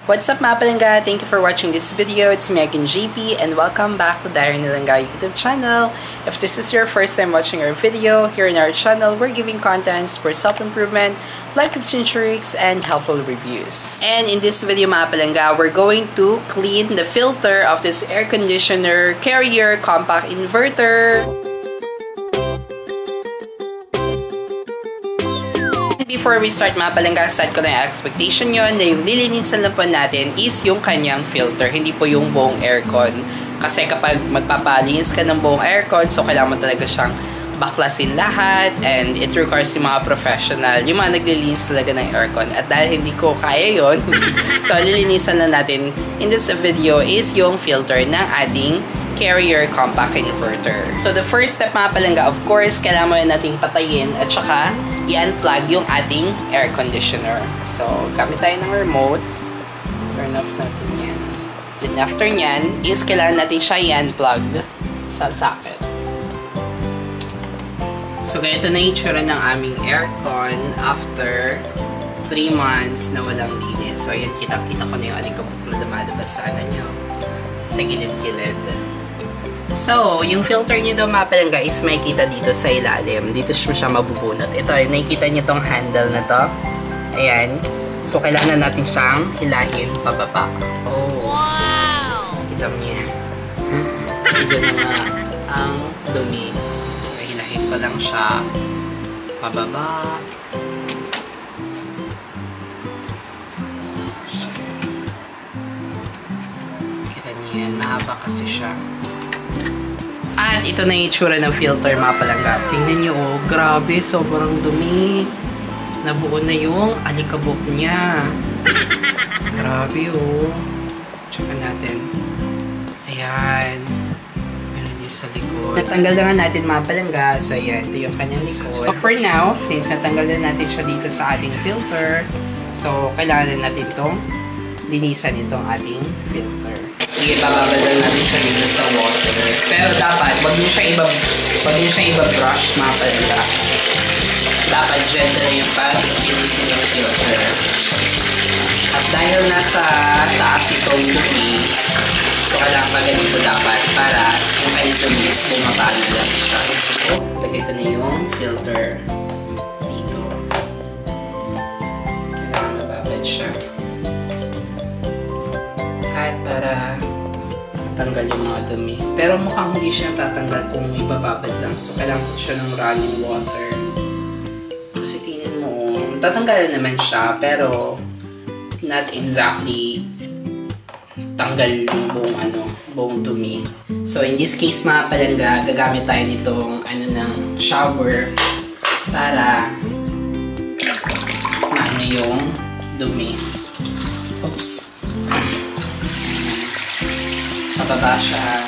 What's up mga palangga? Thank you for watching this video. It's me again, JP, and welcome back to Diary ni Langga YouTube channel. If this is your first time watching our video, here in our channel, we're giving contents for self-improvement, life tips and tricks, and helpful reviews. And in this video mga palangga, we're going to clean the filter of this air conditioner Carrier compact inverter. Before we start mga palangga, set ko na yung expectation nyo na yung lilinisan lang po natin is yung kanyang filter, hindi po yung buong aircon. Kasi kapag magpapalinis ka ng buong aircon, so kailangan mo talaga siyang baklasin lahat, and it requires yung mga professional, yung mga naglilinis talaga ng aircon. At dahil hindi ko kaya yun, so lilinisan na natin in this video is yung filter ng ating Carrier compact inverter. So the first step mga palangga, of course, kailangan mo nating patayin at saka i-unplug yung ating air conditioner. So gamit tayo ng remote, turn off natin yan. Then after nyan is kailangan natin siya i-unplug sa socket. So ganito na yung itsura ng aming aircon after 3 months na walang linis. So yun, kita-kita ko na yung alikabok na lumalabas sa ano nyo, sa gilid-gilid. So, yung filter nyo daw mga palangga is makikita dito sa ilalim. Dito siya mabubunot. Ito, nakikita nyo tong handle na to. Ayan. So, kailangan natin siyang hilahin pababa. Oh. Wow! Kita mo yan. Diyan na nga ang dumi. So, hilahin ko lang siya pababa. Kita nyo yan. Mahaba kasi siya. At ito na yung itsura ng filter mga palangga. Tingnan nyo, oh, grabe, sobrang dumi. Nabuo na yung alikabok niya. Grabe, oh. Tsaka natin. Ayan. Meron din sa likod. Natanggal naman natin mga palangga. So, ayan. Ito yung kanyang likod. So, for now, since natanggal na natin siya dito sa ating filter, so, kailangan natin itong linisan itong ating filter. Sige, bababadal natin siya dito sa water. Pero dapat, wag nyo siya iba-brush mga palangga. Dapat gentle na yung pag-linisin yung filter. At dahil nasa taas itong dumi, so kailangan pa ganito dapat para yung kanyang dumi is bumabalo lang siya. So, lagay ko na yung filter dito. Kailangan mababad siya. At para matanggal yung mga dumi. Pero mukhang hindi siya tatanggal kung ibababad lang. So, kailangan ko siya ng running water. Kasi tingnan mo, tatanggalan naman siya, pero not exactly tanggal yung buong dumi. So, in this case mga palangga, gagamit tayo nitong ng shower para maano yung dumi. Oops. Pababa siya.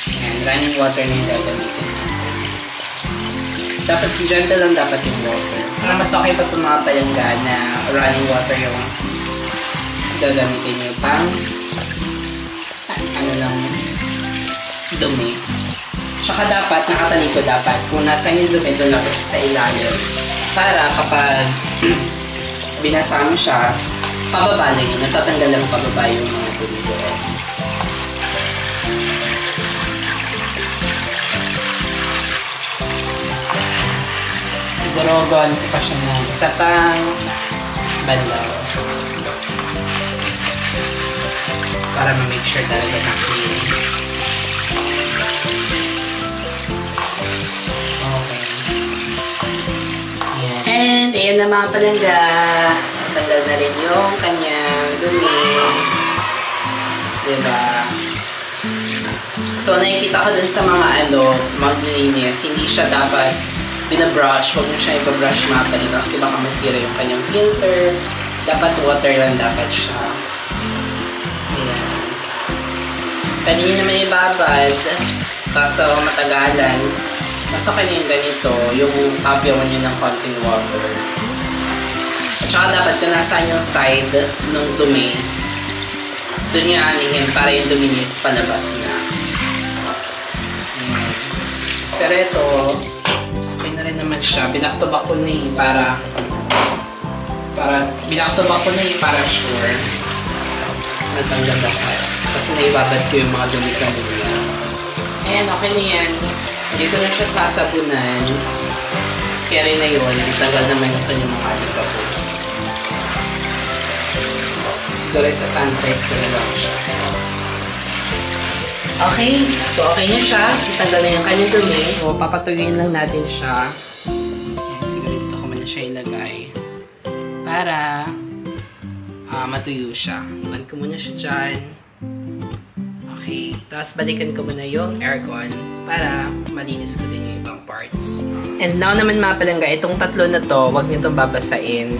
Ayan, running water na yung gagamitin natin. Dapat si gentle lang dapat yung water. Para mas okay pa itong mga palangga na running water yung gagamitin nyo pang lang dumi. Tsaka dapat, nakataliko dapat. Kung nasa yung dumi, doon dapat siya sa ilalim. Para kapag binasa mo siya, pababa na yun. Natatanggal lang pababa yung mga dumi doon. Siguro gawin ko pa siya ng isa pang bandaw. Para ma-make sure talaga na clean. Okay. Ayan. And ayan na mga palangga. Tanggal na rin yung kanyang dumi. Diba? So nakikita ko dun sa mga maglinis, hindi siya dapat binabrush. Huwag nyo siya ipa-brush mga palangga kasi baka masira yung kanyang filter. Dapat water lang dapat siya. Ayan. Pwede nyo naman ibabad. Kaso matagalan. Mas okay na yung ganito, yung pabiyawan nyo ng konting water. At saka dapat kung nasaan yung side ng dumi, doon nyo anihin para yung dumi is palabas na. Ayan. Pero ito, okay na rin naman siya. Binaktoba ko na para binaktoba ko na para sure. natanggal lahat. Kasi naibabad ko yung mga dumi kanina. And okay na yan. Dito na siya sasabunan. Kaya rin na yun, tagal naman yung kanyang mga alikabo. Siguro sa sunrise ko na lang siya. Okay, so okay na siya. Itanggal na yung kanyang dumi. So, papatuyuin lang natin siya. Ayan, siguro dito ko muna siya ilagay. Para matuyo siya. Iwan ko muna siya dyan. Okay, tapos balikan ko muna yung aircon para malinis ko din yung ibang parts. And now naman mga palangga, itong tatlo na to, huwag nyo itong babasain.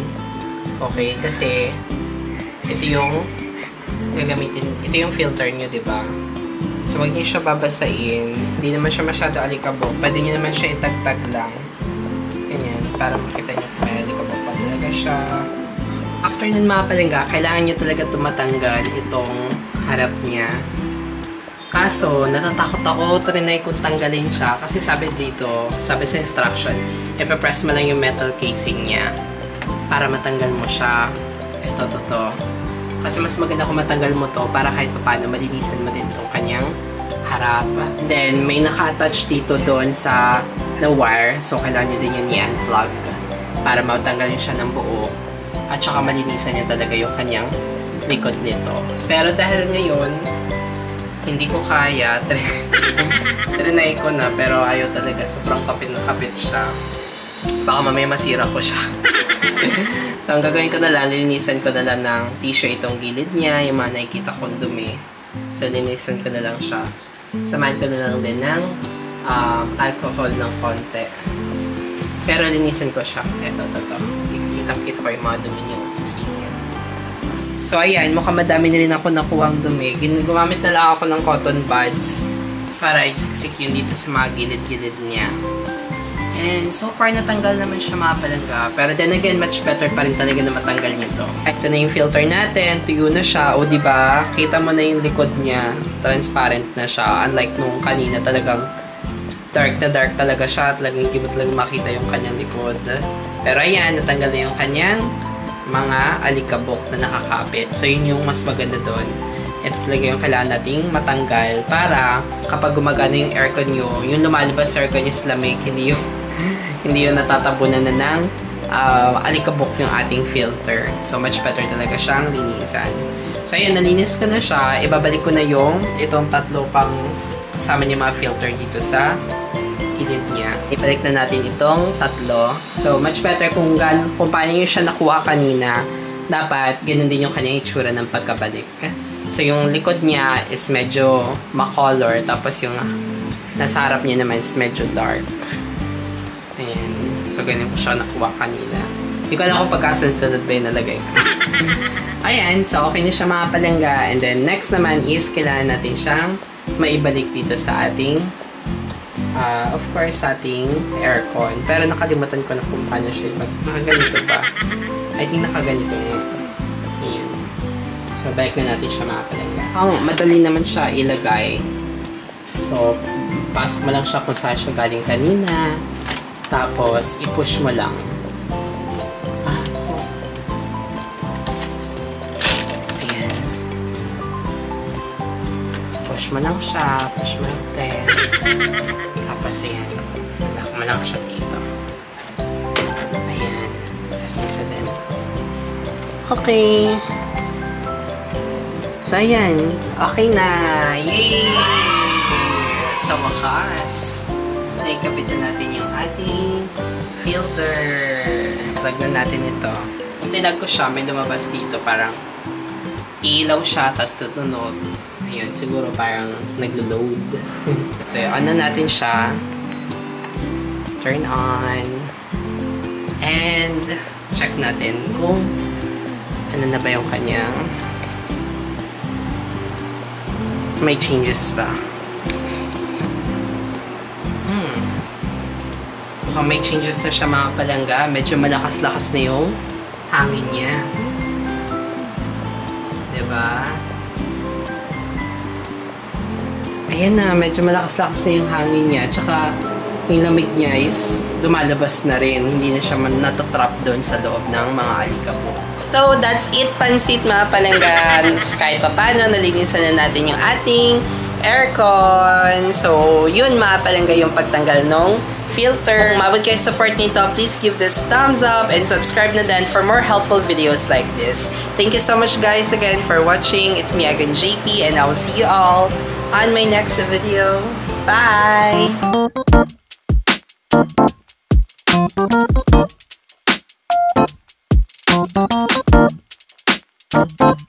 Okay, kasi ito yung gagamitin, ito yung filter nyo, diba? So, huwag nyo siya babasain. Hindi naman siya masyado alikabok. Pwede nyo naman siya itagtag lang. Ganyan, para makita nyo kung may alikabok pa talaga siya. After nun mga palangga, kailangan nyo talaga tumatanggal itong harap niya. Kaso, natatakot ako, trinay kong tanggalin siya. Kasi sabi dito, sabi sa instruction, ipapress mo lang yung metal casing niya para matanggal mo siya. Ito. Kasi mas maganda kung matanggal mo to para kahit paano malinisan mo din itong kanyang harap. And then, may naka-attach dito doon sa na wire. So, kailangan nyo din yun i-unplug para matanggal yun siya ng buo. At saka malinisan niya talaga yung kanyang likod nito. Pero dahil ngayon, hindi ko kaya. Trinay ko na, pero ayaw talaga. Sobrang kapit na kapit siya. Baka mamaya masira ko siya. So, ang gagawin ko na lang, linisan ko na lang ng tissue itong gilid niya, yung mga nakikita kong dumi. So, linisan ko na lang siya. Samahan ko na lang din ng alcohol ng konti. Pero linisan ko siya. Ito. Kita ko yung mga dumi niya sa senior. So, ayan. Mukhang madami na rin ako nakuhang dumi. Gumamit na lang ako ng cotton buds para isiksik yun dito sa mga gilid-gilid niya. And so far, natanggal naman siya mga palangga. Pero then again, much better pa rin talaga na matanggal nito. Ito na yung filter natin. Tuyo na siya. O diba, kita mo na yung likod niya. Transparent na siya. Unlike nung kanina, talagang dark na dark talaga siya. Talagang hindi mo talaga makita yung kanyang likod. Pero ayan, natanggal na yung kanyang mga alikabok na nakakapit. So, yun yung mas maganda doon. Ito talaga yung kailangan nating matanggal para kapag gumagana yung aircon nyo, yung lumalabas sa aircon yung lamig, hindi yung natatabunan na ng alikabok yung ating filter. So, much better talaga siyang linisan. So, ayan, nalinis ko na siya. Ibabalik ko na yung itong tatlo pang kasama niya mga filter dito sa gilid niya. Ibalik na natin itong tatlo. So, much better kung paano nyo siya nakuha kanina. Dapat, ganun din yung kanyang itsura ng pagkabalik. So, yung likod niya is medyo makolor. Tapos, yung nasa harap niya naman is medyo dark. Ayan. So, ganun ko siya nakuha kanina. Hindi ko alam kung pagkasunod-sunod ba yung nalagay ko. Ayan. So, okay na siya mga palangga. And then, next naman is kailangan natin siyang maibalik dito sa ating of course, sa ating aircon. Pero nakalimutan ko na kung paano siya nakaganito pa. I think nakaganito nga. Ayan. So, balik na natin siya mga palangga. Madali naman siya ilagay. So, pasok mo lang siya kung saan siya galing kanina. Tapos, i-push mo lang. Ayan. Push mo lang siya. Push mo lang din. Tapos, ayan. Lock mo lang siya dito. Ayan. Kasi isa din. Okay. So, ayan. Okay na. Yay! Sa wakas, naikabit na natin yung ating filter. Plug na natin ito. Kung tinag ko siya, may lumabas dito. Parang ilaw siya, tapos tutunog. Ayun, siguro parang naglo-load. So, on na natin siya. Turn on. And, check natin kung ano na ba yung kanyang may changes ba. Mukhang may changes na siya mga palangga. Medyo malakas-lakas na yung hangin niya. Diba? Ayan na, medyo malakas-lakas na yung hangin niya. Tsaka, yung lamig niya is lumalabas na rin. Hindi na siya natatrap doon sa loob ng mga alikabok. So, that's it, pansit mga palangga. Kahit pa paano, nalinisan na natin yung ating aircon. So, yun mga palangga yung pagtanggal ng filter. Kung mabot kayo support nito, please give this thumbs up and subscribe na din for more helpful videos like this. Thank you so much guys again for watching. It's me again, JP, and I will see you all on my next video. Bye! Thank you.